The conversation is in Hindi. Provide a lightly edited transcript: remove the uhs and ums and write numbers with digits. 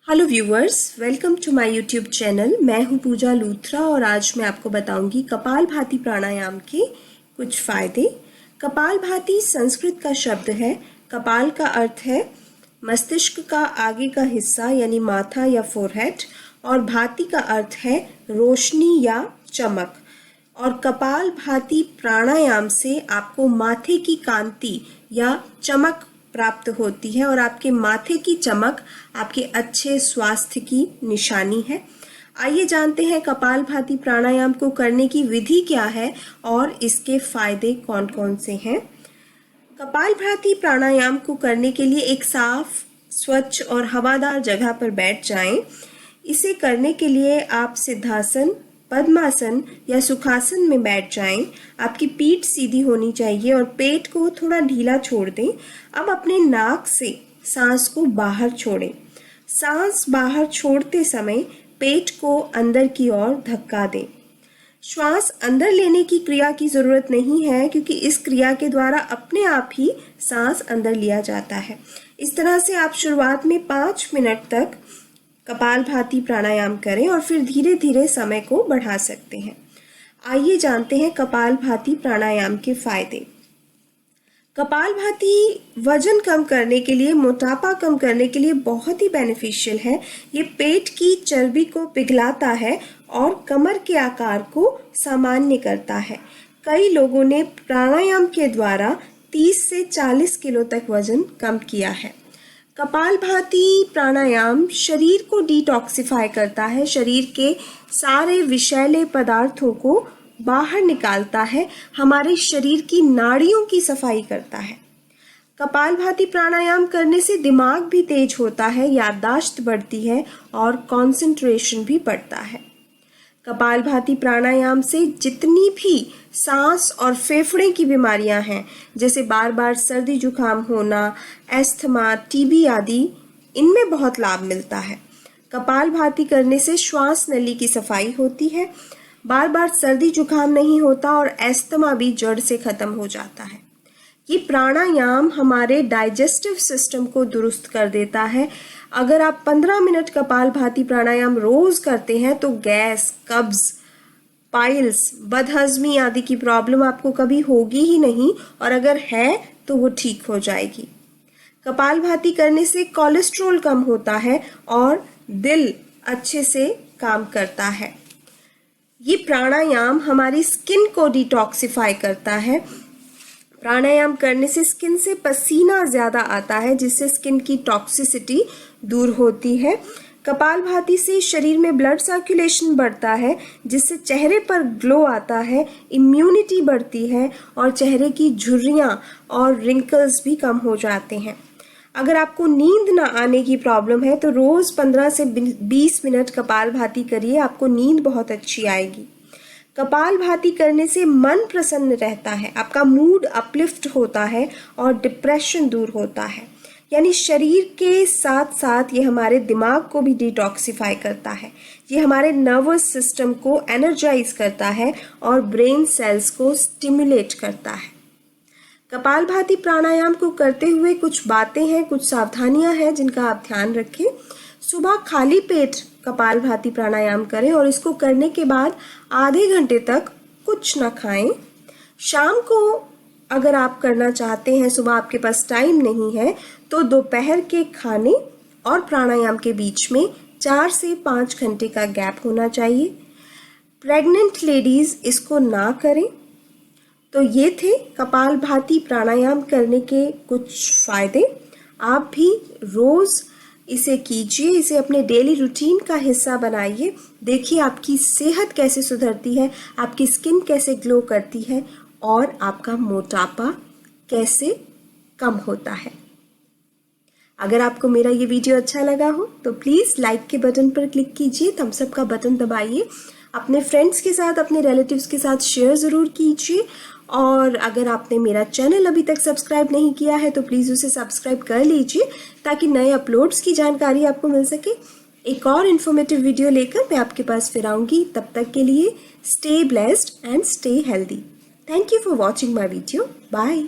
Hello viewers, welcome to my YouTube channel. मैं हूं पूजा लूथरा और आज मैं आपको बताऊंगी कपालभाति प्राणायाम के कुछ फायदे। कपालभाति संस्कृत का शब्द है। कपाल का अर्थ है मस्तिष्क का आगे का हिस्सा यानी माथा या फोरहेड, और भाति का अर्थ है रोशनी या चमक। और कपालभाति प्राणायाम से आपको माथे की कांति या चमक प्राप्त होती है और आपके माथे की चमक आपके अच्छे स्वास्थ्य की निशानी है। आइए जानते हैं कपालभाति प्राणायाम को करने की विधि क्या है और इसके फायदे कौन कौन से हैं। कपालभाति प्राणायाम को करने के लिए एक साफ, स्वच्छ और हवादार जगह पर बैठ जाएं। इसे करने के लिए आप सिद्धासन, पद्मासन या सुखासन में बैठ जाएं। आपकी पीठ सीधी होनी चाहिए और पेट को थोड़ा ढीला छोड़ दें। अब अपने नाक से सांस को बाहर छोड़ें। सांस बाहर छोड़ते समय पेट को अंदर की ओर धक्का दें। श्वास अंदर लेने की क्रिया की जरूरत नहीं है, क्योंकि इस क्रिया के द्वारा अपने आप ही सांस अंदर लिया जाता है। इस तरह से आप शुरुआत में 5 मिनट तक कपालभाति प्राणायाम करें और फिर धीरे धीरे समय को बढ़ा सकते हैं। आइए जानते हैं कपालभाति प्राणायाम के फायदे। कपालभाति वजन कम करने के लिए, मोटापा कम करने के लिए बहुत ही बेनिफिशियल है। ये पेट की चर्बी को पिघलाता है और कमर के आकार को सामान्य करता है। कई लोगों ने प्राणायाम के द्वारा 30 से 40 किलो तक वजन कम किया है। कपालभाति प्राणायाम शरीर को डिटॉक्सिफाई करता है, शरीर के सारे विषैले पदार्थों को बाहर निकालता है, हमारे शरीर की नाड़ियों की सफाई करता है। कपालभाति प्राणायाम करने से दिमाग भी तेज होता है, याददाश्त बढ़ती है और कंसंट्रेशन भी बढ़ता है। कपालभाति प्राणायाम से जितनी भी सांस और फेफड़े की बीमारियां हैं, जैसे बार बार सर्दी जुकाम होना, एस्थमा, टीबी आदि, इनमें बहुत लाभ मिलता है। कपालभाति करने से श्वास नली की सफाई होती है, बार बार सर्दी जुकाम नहीं होता और एस्थमा भी जड़ से खत्म हो जाता है। ये प्राणायाम हमारे डाइजेस्टिव सिस्टम को दुरुस्त कर देता है। अगर आप 15 मिनट कपालभाति प्राणायाम रोज करते हैं तो गैस, कब्ज, पाइल्स, बदहजमी आदि की प्रॉब्लम आपको कभी होगी ही नहीं, और अगर है तो वो ठीक हो जाएगी। कपालभाति करने से कोलेस्ट्रॉल कम होता है और दिल अच्छे से काम करता है। ये प्राणायाम हमारी स्किन को डिटॉक्सिफाई करता है। प्राणायाम करने से स्किन से पसीना ज्यादा आता है, जिससे स्किन की टॉक्सिसिटी दूर होती है। कपालभाति से शरीर में ब्लड सर्कुलेशन बढ़ता है, जिससे चेहरे पर ग्लो आता है, इम्यूनिटी बढ़ती है और चेहरे की झुर्रियां और रिंकल्स भी कम हो जाते हैं। अगर आपको नींद ना आने की प्रॉब्लम है तो रोज 15 से 20 मिनट कपालभाति करिए, आपको नींद बहुत अच्छी आएगी। कपालभाति करने से मन प्रसन्न रहता है, आपका मूड अपलिफ्ट होता है और डिप्रेशन दूर होता है। यानी शरीर के साथ साथ ये हमारे दिमाग को भी डिटॉक्सिफाई करता है। ये हमारे नर्वस सिस्टम को एनर्जाइज करता है और ब्रेन सेल्स को स्टिमुलेट करता है। कपालभाति प्राणायाम को करते हुए कुछ बातें हैं, कुछ सावधानियां हैं जिनका आप ध्यान रखें। सुबह खाली पेट कपालभाति प्राणायाम करें और इसको करने के बाद आधे घंटे तक कुछ ना खाएं। शाम को अगर आप करना चाहते हैं, सुबह आपके पास टाइम नहीं है, तो दोपहर के खाने और प्राणायाम के बीच में 4 से 5 घंटे का गैप होना चाहिए। प्रेग्नेंट लेडीज इसको ना करें। तो ये थे कपालभाति प्राणायाम करने के कुछ फायदे। आप भी रोज इसे कीजिए, इसे अपने डेली रूटीन का हिस्सा बनाइए। देखिए आपकी सेहत कैसे सुधरती है, आपकी स्किन कैसे ग्लो करती है और आपका मोटापा कैसे कम होता है। अगर आपको मेरा ये वीडियो अच्छा लगा हो तो प्लीज लाइक के बटन पर क्लिक कीजिए, थम्स अप का बटन दबाइए, अपने फ्रेंड्स के साथ, अपने रिलेटिव्स के साथ शेयर जरूर कीजिए। और अगर आपने मेरा चैनल अभी तक सब्सक्राइब नहीं किया है तो प्लीज उसे सब्सक्राइब कर लीजिए, ताकि नए अपलोड्स की जानकारी आपको मिल सके। एक और इन्फॉर्मेटिव वीडियो लेकर मैं आपके पास फिर आऊंगी। तब तक के लिए stay blessed and stay healthy. Thank you for watching my video. Bye.